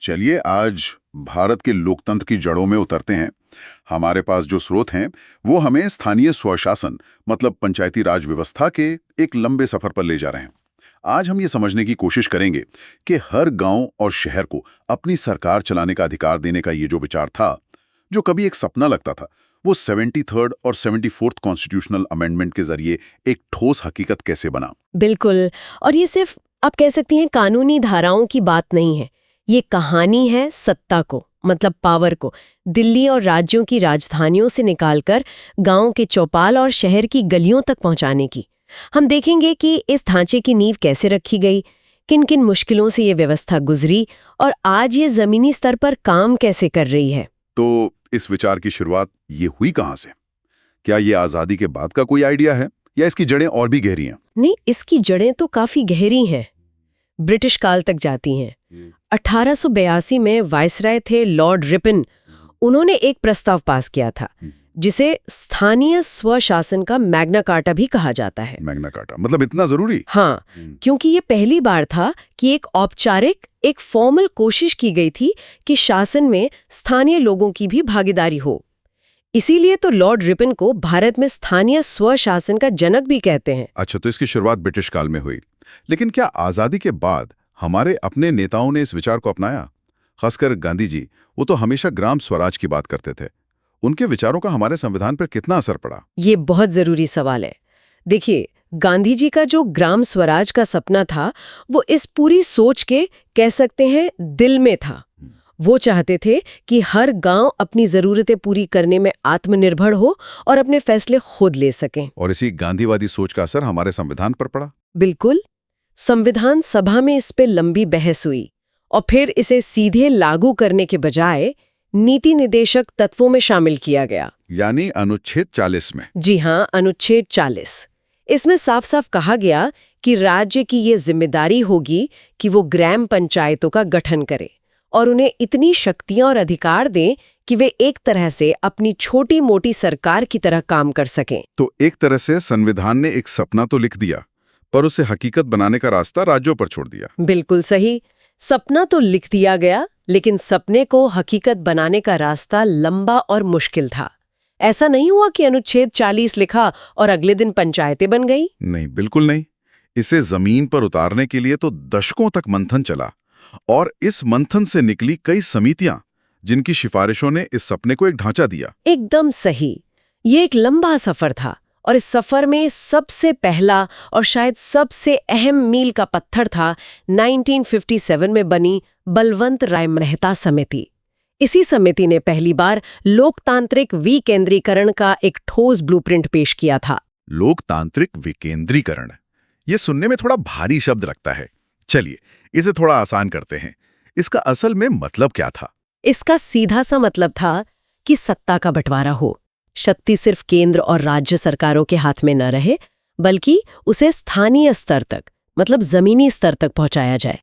चलिए आज भारत के लोकतंत्र की जड़ों में उतरते हैं। हमारे पास जो स्रोत हैं वो हमें स्थानीय स्वशासन मतलब पंचायती राज व्यवस्था के एक लंबे सफर पर ले जा रहे हैं। आज हम ये समझने की कोशिश करेंगे कि हर गांव और शहर को अपनी सरकार चलाने का अधिकार देने का ये जो विचार था, जो कभी एक सपना लगता था, वो 73rd और 74th कॉन्स्टिट्यूशनल अमेंडमेंट के जरिए एक ठोस हकीकत कैसे बना। बिल्कुल। और ये सिर्फ आप कह सकती हैं कानूनी धाराओं की बात नहीं है, ये कहानी है सत्ता को, मतलब पावर को दिल्ली और राज्यों की राजधानियों से निकालकर गांव के चौपाल और शहर की गलियों तक पहुंचाने की। हम देखेंगे कि इस ढांचे की नींव कैसे रखी गई, किन किन मुश्किलों से ये व्यवस्था गुजरी और आज ये जमीनी स्तर पर काम कैसे कर रही है। तो इस विचार की शुरुआत ये हुई कहाँ से? क्या ये आजादी के बाद का कोई आइडिया है या इसकी जड़ें और भी गहरी हैं? नहीं, इसकी जड़ें तो काफी गहरी हैं, ब्रिटिश काल तक जाती हैं। 1882 में वायसराय थे लॉर्ड रिपन। उन्होंने एक प्रस्ताव पास किया था जिसे स्थानीय स्वशासन का मैग्ना कार्टा भी कहा जाता है। मैग्ना कार्टा मतलब इतना जरूरी? हाँ, क्योंकि ये पहली बार था कि एक औपचारिक, एक फॉर्मल कोशिश की गई थी कि शासन में स्थानीय लोगों की भी भागीदारी हो। इसीलिए तो लॉर्ड रिपन को भारत में स्थानीय स्वशासन का जनक भी कहते हैं। अच्छा, तो इसकी शुरुआत ब्रिटिश काल में हुई, लेकिन क्या आजादी के बाद हमारे अपने नेताओं ने इस विचार को अपनाया? खासकर गांधी जी, वो तो हमेशा ग्राम स्वराज की बात करते थे। उनके विचारों का हमारे संविधान पर कितना असर पड़ा? ये बहुत जरूरी सवाल है। देखिए, गांधी जी का जो ग्राम स्वराज का सपना था वो इस पूरी सोच के कह सकते हैं दिल में था। वो चाहते थे कि हर गांव अपनी जरूरतें पूरी करने में आत्मनिर्भर हो और अपने फैसले खुद ले सकें। और इसी गांधीवादी सोच का असर हमारे संविधान पर पड़ा? बिल्कुल। संविधान सभा में इस पे लंबी बहस हुई और फिर इसे सीधे लागू करने के बजाय नीति निदेशक तत्वों में शामिल किया गया, यानी अनुच्छेद 40 में। जी हाँ, अनुच्छेद 40। इसमें साफ साफ कहा गया कि राज्य की ये जिम्मेदारी होगी कि वो ग्राम पंचायतों का गठन करे और उन्हें इतनी शक्तियां और अधिकार दें कि वे एक तरह से अपनी छोटी मोटी सरकार की तरह काम कर सकें। तो एक तरह से संविधान ने एक सपना तो लिख दिया, पर उसे हकीकत बनाने का रास्ता राज्यों पर छोड़ दिया। बिल्कुल सही। सपना तो लिख दिया गया, लेकिन सपने को हकीकत बनाने का रास्ता लंबा और मुश्किल था। ऐसा नहीं हुआ कि अनुच्छेद 40 लिखा और अगले दिन पंचायतें बन गई। नहीं, बिल्कुल नहीं। इसे जमीन पर उतारने के लिए तो दशकों तक मंथन चला और इस मंथन से निकली कई समितियां जिनकी सिफारिशों ने इस सपने को एक ढांचा दिया। एकदम सही। ये एक लंबा सफर था और इस सफर में सबसे पहला और शायद सबसे अहम मील का पत्थर था 1957 में बनी बलवंत राय मेहता समिति। इसी समिति ने पहली बार लोकतांत्रिक विकेंद्रीकरण का एक ठोस ब्लूप्रिंट पेश किया था। लोकतांत्रिक विकेंद्रीकरण, ये सुनने में थोड़ा भारी शब्द लगता है। चलिए इसे थोड़ा आसान करते हैं। इसका असल में मतलब क्या था? इसका सीधा सा मतलब था कि सत्ता का बंटवारा हो। शक्ति सिर्फ केंद्र और राज्य सरकारों के हाथ में न रहे, बल्कि उसे स्थानीय स्तर तक, मतलब जमीनी स्तर तक पहुंचाया जाए।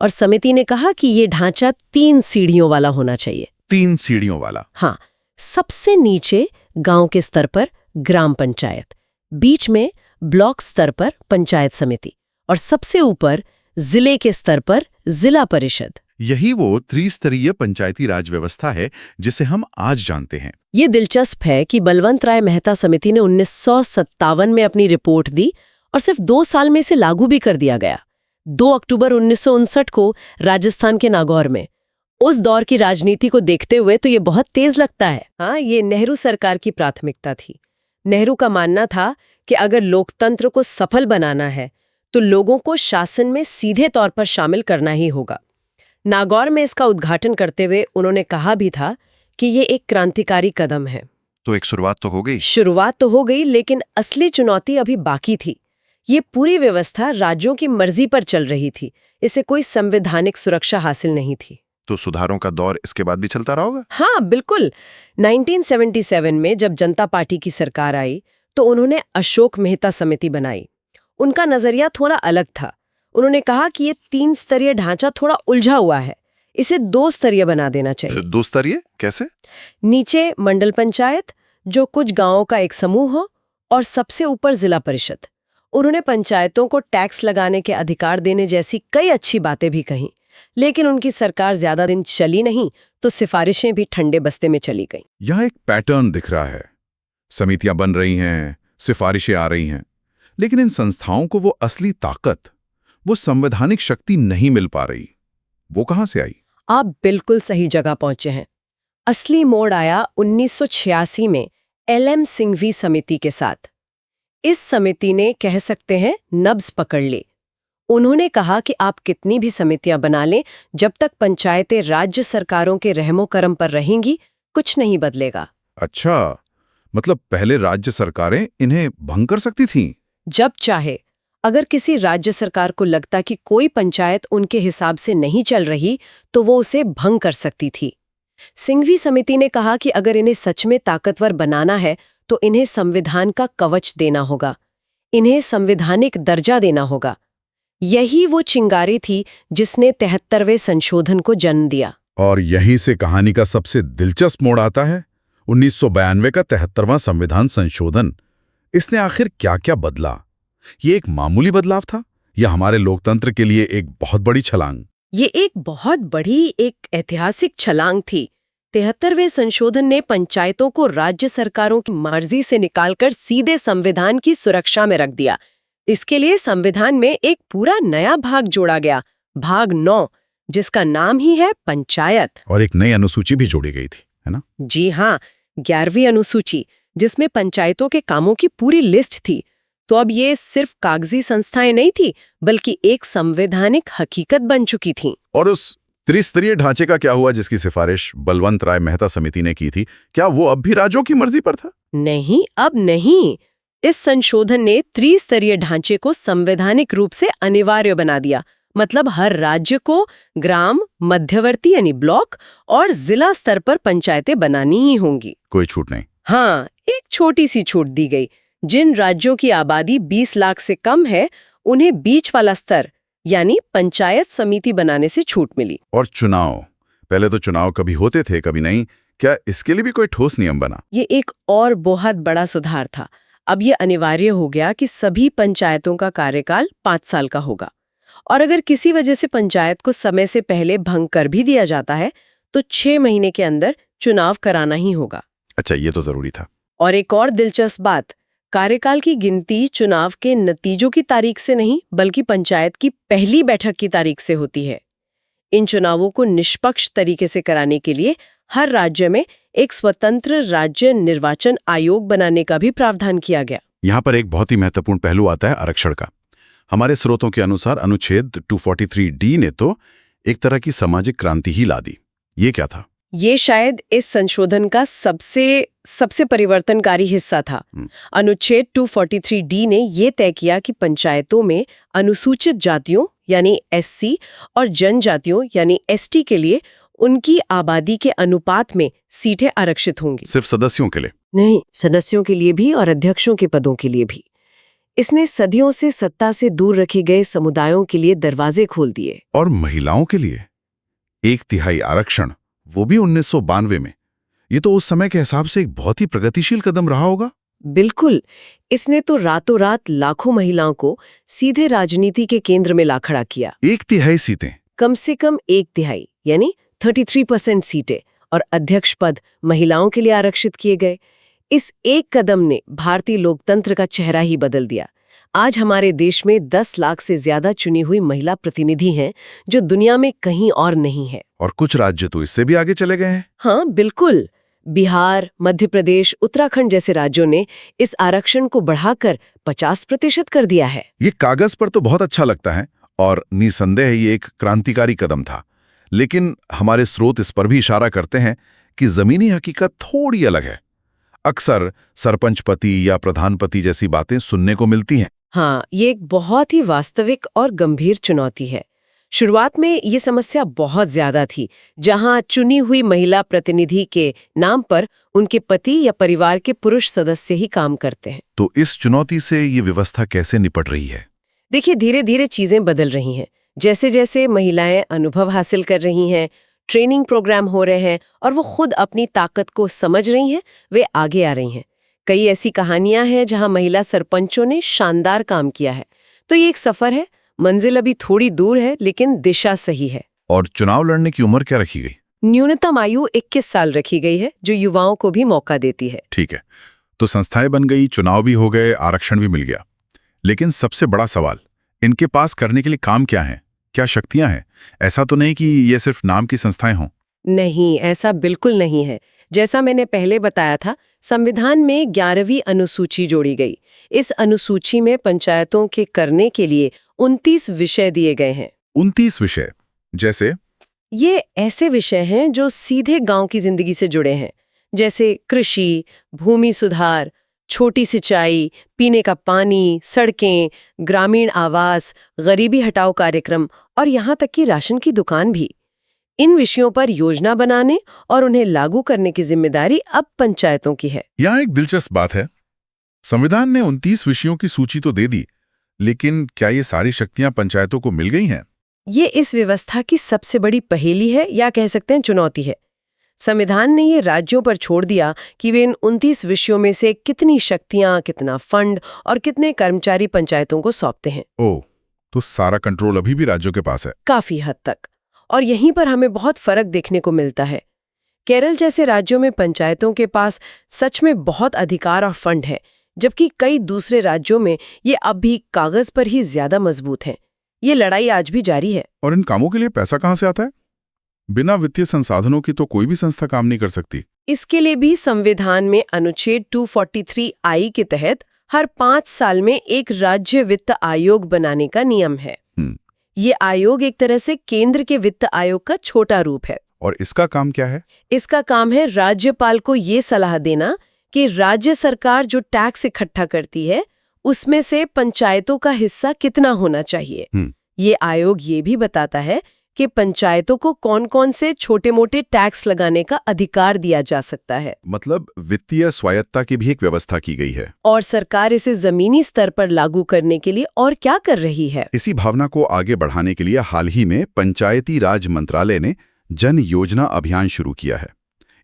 और समिति ने कहा कि ये ढांचा 3 सीढ़ियों वाला होना चाहिए। 3 सीढ़ियों वाला? हाँ। सबसे नीचे गांव के स्तर पर ग्राम पंचायत, बीच में ब्लॉक स्तर पर पंचायत समिति और सबसे ऊपर जिले के स्तर पर जिला परिषद। यही वो त्रिस्तरीय पंचायती राज व्यवस्था है जिसे हम आज जानते हैं। ये दिलचस्प है कि बलवंत राय मेहता समिति ने 1957 में अपनी रिपोर्ट दी और सिर्फ 2 साल में इसे लागू भी कर दिया गया। 2 अक्टूबर 1959 को राजस्थान के नागौर में। उस दौर की राजनीति को देखते हुए तो ये बहुत तेज लगता है। हाँ, ये नेहरू सरकार की प्राथमिकता थी। नेहरू का मानना था कि अगर लोकतंत्र को सफल बनाना है तो लोगों को शासन में सीधे तौर पर शामिल करना ही होगा। नागौर में इसका उद्घाटन करते हुए उन्होंने कहा भी था कि ये एक क्रांतिकारी कदम है। तो एक शुरुआत तो हो गई? शुरुआत तो हो गई, लेकिन असली चुनौती अभी बाकी थी। ये पूरी व्यवस्था राज्यों की मर्जी पर चल रही थी। इसे कोई संवैधानिक सुरक्षा हासिल नहीं थी। तो सुधारों का दौर इसके बाद भी चलता रहा होगा? हाँ, बिल्कुल। 1977 में जब जनता पार्टी की सरकार आई तो उन्होंने अशोक मेहता समिति बनाई। उनका नजरिया थोड़ा अलग था। उन्होंने कहा कि ये 3 स्तरीय ढांचा थोड़ा उलझा हुआ है, इसे 2 स्तरीय बना देना चाहिए। 2 स्तरीय कैसे? नीचे मंडल पंचायत, जो कुछ गांवों का एक समूह हो, और सबसे ऊपर जिला परिषद। उन्होंने पंचायतों को टैक्स लगाने के अधिकार देने जैसी कई अच्छी बातें भी कहीं, लेकिन उनकी सरकार ज्यादा दिन चली नहीं तो सिफारिशें भी ठंडे बस्ते में चली गईं। यहाँ एक पैटर्न दिख रहा है। समितियां बन रही हैं, सिफारिशें आ रही हैं, लेकिन इन संस्थाओं को वो असली ताकत, वो संवैधानिक शक्ति नहीं मिल पा रही। वो कहां से आई? आप बिल्कुल सही जगह पहुंचे हैं। असली मोड़ आया 1986 में LM सिंघवी समिति के साथ। इस समिति ने कह सकते हैं नब्ज पकड़ ली। उन्होंने कहा कि आप कितनी भी समितियां बना लें, जब तक पंचायतें राज्य सरकारों के रहमो करम पर रहेंगी, कुछ नहीं बदलेगा। अच्छा, मतलब पहले राज्य सरकारें इन्हें भंग कर सकती थीं? जब चाहे। अगर किसी राज्य सरकार को लगता कि कोई पंचायत उनके हिसाब से नहीं चल रही, तो वो उसे भंग कर सकती थी। सिंघवी समिति ने कहा कि अगर इन्हें सच में ताकतवर बनाना है तो इन्हें संविधान का कवच देना होगा, इन्हें संवैधानिक दर्जा देना होगा। यही वो चिंगारी थी जिसने 73वें संशोधन को जन्म दिया। और यहीं से कहानी का सबसे दिलचस्प मोड़ आता है। 1992 का 73वां संविधान संशोधन। इसने आखिर क्या-क्या बदला? ये एक मामूली बदलाव था या हमारे लोकतंत्र के लिए एक बहुत बड़ी छलांग? ये एक बहुत बड़ी, एक ऐतिहासिक छलांग थी। 73वें संशोधन ने पंचायतों को राज्य सरकारों की मर्जी से निकालकर सीधे संविधान की सुरक्षा में रख दिया। इसके लिए संविधान में एक पूरा नया भाग जोड़ा गया, भाग 9, जिसका नाम ही है पंचायत। और एक नई अनुसूची भी जोड़ी गई थी, है ना? जी हाँ, 11वीं अनुसूची, जिसमें पंचायतों के कामों की पूरी लिस्ट थी। तो अब ये सिर्फ कागजी संस्थाएं नहीं थी, बल्कि एक संवैधानिक हकीकत बन चुकी थी। और उस त्रिस्तरीय ढांचे का क्या हुआ जिसकी सिफारिश बलवंत राय मेहता समिति ने की थी? क्या वो अब भी राज्यों की मर्जी पर था? नहीं, अब नहीं। इस संशोधन ने त्रिस्तरीय ढांचे को संवैधानिक रूप से अनिवार्य बना दिया। मतलब हर राज्य को ग्राम, मध्यवर्ती यानी ब्लॉक और जिला स्तर पर पंचायतें बनानी ही होंगी। कोई छूट नहीं। हाँ, एक छोटी सी छूट दी गई। जिन राज्यों की आबादी 20 लाख से कम है, उन्हें बीच वाला स्तर यानी पंचायत समिति बनाने से छूट मिली। और चुनाव, पहले तो चुनाव कभी होते थे कभी नहीं, क्या इसके लिए भी कोई ठोस नियम बना? ये एक और बहुत बड़ा सुधार था। अब ये अनिवार्य हो गया कि सभी पंचायतों का कार्यकाल 5 साल का होगा, और अगर किसी वजह से पंचायत को समय से पहले भंग कर भी दिया जाता है तो 6 महीने के अंदर चुनाव कराना ही होगा। अच्छा, ये तो जरूरी था। और एक और दिलचस्प बात, कार्यकाल की गिनती चुनाव के नतीजों की तारीख से नहीं, बल्कि पंचायत की पहली बैठक की तारीख से होती है। इन चुनावों को निष्पक्ष तरीके से कराने के लिए हर राज्य में एक स्वतंत्र राज्य निर्वाचन आयोग बनाने का भी प्रावधान किया गया। यहाँ पर एक बहुत ही महत्वपूर्ण पहलू आता है आरक्षण का। हमारे स्रोतों के अनुसार अनुच्छेद 243D ने तो एक तरह की सामाजिक क्रांति ही ला दी। ये क्या था? ये शायद इस संशोधन का सबसे परिवर्तनकारी हिस्सा था। अनुच्छेद 243D ने ये तय किया कि पंचायतों में अनुसूचित जातियों यानी SC और जनजातियों यानी ST के लिए उनकी आबादी के अनुपात में सीटें आरक्षित होंगी। सिर्फ सदस्यों के लिए नहीं, सदस्यों के लिए भी और अध्यक्षों के पदों के लिए भी। इसने सदियों से सत्ता से दूर रखे गए समुदायों के लिए दरवाजे खोल दिए। और महिलाओं के लिए 1/3 आरक्षण, वो भी 1992 में। ये तो उस समय के हिसाब से एक बहुत ही प्रगतिशील कदम रहा होगा। बिल्कुल, इसने तो रातों रात लाखों महिलाओं को सीधे राजनीति के केंद्र में ला खड़ा किया। 1/3 सीटें, कम से कम 1/3 यानी 33% सीटें और अध्यक्ष पद महिलाओं के लिए आरक्षित किए गए। इस एक कदम ने भारतीय लोकतंत्र का चेहरा ही बदल दिया। आज हमारे देश में 10 लाख से ज्यादा चुनी हुई महिला प्रतिनिधि हैं, जो दुनिया में कहीं और नहीं है। और कुछ राज्य तो इससे भी आगे चले गए हैं। हाँ, बिल्कुल। बिहार, मध्य प्रदेश, उत्तराखंड जैसे राज्यों ने इस आरक्षण को बढ़ाकर 50% कर दिया है। ये कागज पर तो बहुत अच्छा लगता है और निसंदेह ये एक क्रांतिकारी कदम था, लेकिन हमारे स्रोत इस पर भी इशारा करते हैं कि जमीनी हकीकत थोड़ी अलग है। अक्सर सरपंच पति या प्रधान पति जैसी बातें सुनने को मिलती हैं। हाँ, ये एक बहुत ही वास्तविक और गंभीर चुनौती है। शुरुआत में ये समस्या बहुत ज्यादा थी, जहां चुनी हुई महिला प्रतिनिधि के नाम पर उनके पति या परिवार के पुरुष सदस्य ही काम करते हैं। तो इस चुनौती से ये व्यवस्था कैसे निपट रही है? देखिए, धीरे धीरे चीजें बदल रही हैं। जैसे जैसे महिलाएं अनुभव हासिल कर रही हैं, ट्रेनिंग प्रोग्राम हो रहे हैं और वो खुद अपनी ताकत को समझ रही हैं, वे आगे आ रही हैं। कई ऐसी कहानियां हैं जहां महिला सरपंचों ने शानदार काम किया है। तो ये एक सफर है, मंजिल अभी थोड़ी दूर है, लेकिन दिशा सही है। और चुनाव लड़ने की उम्र क्या रखी गई? न्यूनतम आयु 21 साल रखी गई है, जो युवाओं को भी मौका देती है। ठीक है, तो संस्थाएं बन गई, चुनाव भी हो गए, आरक्षण भी मिल गया। लेकिन सबसे बड़ा सवाल, इनके पास करने के लिए काम क्या है, क्या शक्तियां हैं? ऐसा तो नहीं कि ये सिर्फ नाम की संस्थाएं हों। नहीं, ऐसा बिल्कुल नहीं है। जैसा मैंने पहले बताया था, संविधान में 11वीं अनुसूची जोड़ी गई। इस अनुसूची में पंचायतों के करने के लिए 29 विषय दिए गए हैं। 29 विषय? जैसे? ये ऐसे विषय हैं जो सीधे गांव की जिंदगी से जुड़े हैं, जैसे कृषि, भूमि सुधार, छोटी सिंचाई, पीने का पानी, सड़कें, ग्रामीण आवास, गरीबी हटाओ कार्यक्रम और यहाँ तक कि राशन की दुकान भी। इन विषयों पर योजना बनाने और उन्हें लागू करने की जिम्मेदारी अब पंचायतों की है। यहाँ एक दिलचस्प बात है, संविधान ने 29 विषयों की सूची तो दे दी, लेकिन क्या ये सारी शक्तियां पंचायतों को मिल गई हैं? ये इस व्यवस्था की सबसे बड़ी पहेली है, या कह सकते हैं चुनौती है। संविधान ने ये राज्यों पर छोड़ दिया कि वे इन 29 विषयों में से कितनी शक्तियां, कितना फंड और कितने कर्मचारी पंचायतों को सौंपते हैं। ओह, तो सारा कंट्रोल अभी भी राज्यों के पास है। काफी हद तक। और यहीं पर हमें बहुत फर्क देखने को मिलता है। केरल जैसे राज्यों में पंचायतों के पास सच में बहुत अधिकार और फंड है, जबकि कई दूसरे राज्यों में ये अब भी कागज पर ही ज्यादा मजबूत हैं। ये लड़ाई आज भी जारी है। और इन कामों के लिए पैसा कहाँ से आता है? बिना वित्तीय संसाधनों की तो कोई भी संस्था काम नहीं कर सकती। इसके लिए भी संविधान में अनुच्छेद 243I के तहत हर 5 साल में एक राज्य वित्त आयोग बनाने का नियम है। ये आयोग एक तरह से केंद्र के वित्त आयोग का छोटा रूप है। और इसका काम क्या है? इसका काम है राज्यपाल को ये सलाह देना कि राज्य सरकार जो टैक्स इकट्ठा करती है, उसमें से पंचायतों का हिस्सा कितना होना चाहिए। ये आयोग ये भी बताता है कि पंचायतों को कौन-कौन से छोटे-मोटे टैक्स लगाने का अधिकार दिया जा सकता है। मतलब वित्तीय स्वायत्ता की भी एक व्यवस्था की गई है। और सरकार इसे जमीनी स्तर पर लागू करने के लिए और क्या कर रही है? इसी भावना को आगे बढ़ाने के लिए हाल ही में पंचायती राज मंत्रालय ने जन योजना अभियान शुरू किया है।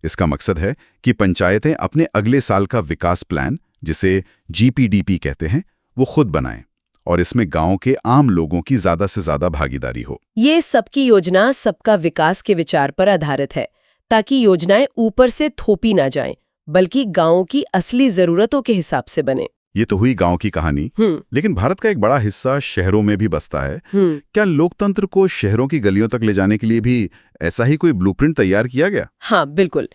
इसका मकसद है कि पंचायतें अपने अगले साल का विकास प्लान, जिसे GPDP कहते हैं, वो खुद बनाएं और इसमें गांव के आम लोगों की ज्यादा से ज्यादा भागीदारी हो। ये सबकी योजना सबका विकास के विचार पर आधारित है, ताकि योजनाएं ऊपर से थोपी ना जाएं, बल्कि गांव की असली जरूरतों के हिसाब से बने। ये तो हुई गांव की कहानी। लेकिन भारत का एक बड़ा हिस्सा शहरों में भी बसता है। क्या लोकतंत्र को शहरों की गलियों तक ले जाने के लिए भी ऐसा ही कोई ब्लूप्रिंट तैयार किया गया? हाँ, बिल्कुल।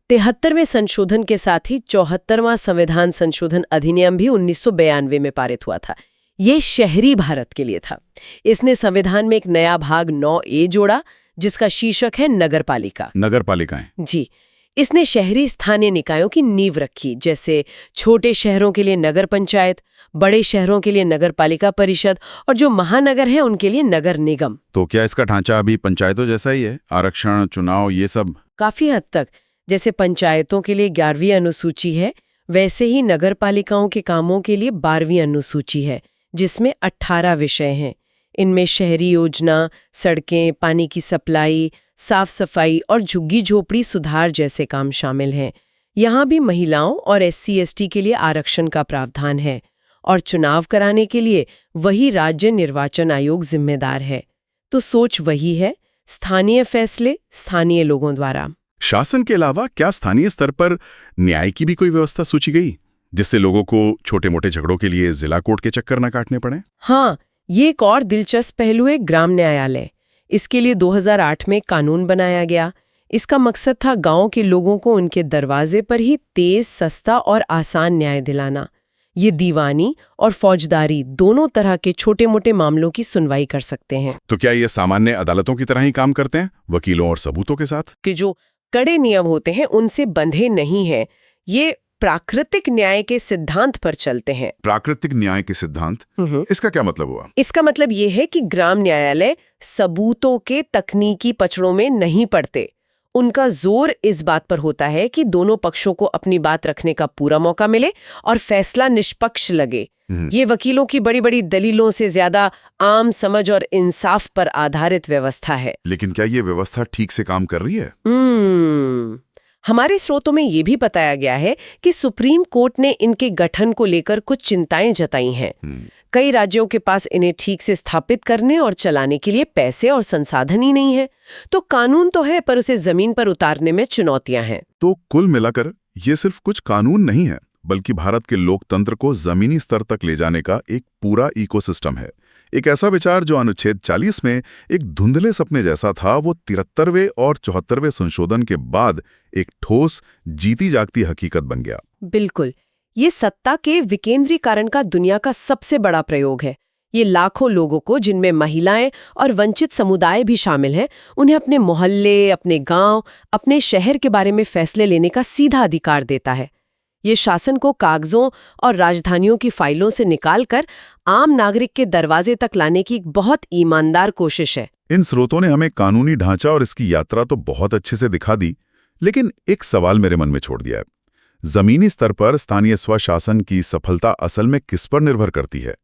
73वें संशोधन के साथ ही 74वां संविधान संशोधन अधिनियम भी 1992 में पारित हुआ था। ये शहरी भारत के लिए था। इसने संविधान में एक नया भाग 9A जोड़ा, जिसका शीर्षक है नगरपालिका। नगरपालिकाएं? जी। इसने शहरी स्थानीय निकायों की नींव रखी, जैसे छोटे शहरों के लिए नगर पंचायत, बड़े शहरों के लिए नगरपालिका परिषद और जो महानगर हैं उनके लिए नगर निगम। तो क्या इसका ढांचा अभी पंचायतों जैसा ही है? आरक्षण, चुनाव, ये सब? काफी हद तक। जैसे पंचायतों के लिए 11वीं अनुसूची है, वैसे ही नगरपालिकाओं के कामों के लिए 12वीं अनुसूची है, जिसमें 18 विषय हैं। इनमें शहरी योजना, सड़कें, पानी की सप्लाई, साफ सफाई और झुग्गी झोपड़ी सुधार जैसे काम शामिल हैं। यहाँ भी महिलाओं और SC/ST के लिए आरक्षण का प्रावधान है और चुनाव कराने के लिए वही राज्य निर्वाचन आयोग जिम्मेदार है। तो सोच वही है, स्थानीय फैसले स्थानीय लोगों द्वारा। शासन के अलावा क्या स्थानीय स्तर पर न्याय की भी कोई व्यवस्था सोची गई, जिससे लोगों को छोटे मोटे झगड़ों के लिए जिला कोर्ट के चक्कर न काटने पड़े? हाँ, ये एक और दिलचस्प पहलू है ग्राम न्यायालय। इसके लिए 2008 में कानून बनाया गया। इसका मकसद था गांव के लोगों को उनके दरवाजे पर ही तेज, सस्ता और आसान न्याय दिलाना। ये दीवानी और फौजदारी दोनों तरह के छोटे मोटे मामलों की सुनवाई कर सकते हैं। तो क्या ये सामान्य अदालतों की तरह ही काम करते हैं, वकीलों और सबूतों के साथ? कि जो कड़े नियम होते हैं उनसे बंधे नहीं हैं। ये प्राकृतिक न्याय के सिद्धांत पर चलते हैं। प्राकृतिक न्याय के सिद्धांत? इसका क्या मतलब हुआ? इसका मतलब ये है कि ग्राम न्यायालय सबूतों के तकनीकी पचड़ों में नहीं पड़ते। उनका जोर इस बात पर होता है कि दोनों पक्षों को अपनी बात रखने का पूरा मौका मिले और फैसला निष्पक्ष लगे। ये वकीलों की बड़ी बड़ी दलीलों से ज्यादा आम समझ और इंसाफ पर आधारित व्यवस्था है। लेकिन क्या ये व्यवस्था ठीक से काम कर रही है? हमारे स्रोतों में ये भी बताया गया है कि सुप्रीम कोर्ट ने इनके गठन को लेकर कुछ चिंताएं जताई हैं। कई राज्यों के पास इन्हें ठीक से स्थापित करने और चलाने के लिए पैसे और संसाधन ही नहीं है। तो कानून तो है, पर उसे जमीन पर उतारने में चुनौतियां हैं। तो कुल मिलाकर ये सिर्फ कुछ कानून नहीं है, बल्कि भारत के लोकतंत्र को जमीनी स्तर तक ले जाने का एक पूरा इकोसिस्टम है। एक ऐसा विचार जो अनुच्छेद 40 में एक धुंधले सपने जैसा था, वो 73वें और 74वें संशोधन के बाद एक ठोस जीती जागती हकीकत बन गया। बिल्कुल, ये सत्ता के विकेंद्रीकरण का दुनिया का सबसे बड़ा प्रयोग है। ये लाखों लोगों को, जिनमें महिलाएं और वंचित समुदाय भी शामिल हैं, उन्हें अपने मोहल्ले, अपने गांव, अपने शहर के बारे में फैसले लेने का सीधा अधिकार देता है। ये शासन को कागजों और राजधानियों की फाइलों से निकालकर आम नागरिक के दरवाजे तक लाने की एक बहुत ईमानदार कोशिश है। इन स्रोतों ने हमें कानूनी ढांचा और इसकी यात्रा तो बहुत अच्छे से दिखा दी, लेकिन एक सवाल मेरे मन में छोड़ दिया है। जमीनी स्तर पर स्थानीय स्वशासन की सफलता असल में किस पर निर्भर करती है?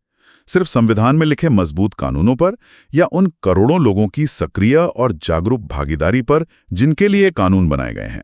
सिर्फ संविधान में लिखे मजबूत कानूनों पर, या उन करोड़ों लोगों की सक्रिय और जागरूक भागीदारी पर जिनके लिए कानून बनाए गए हैं?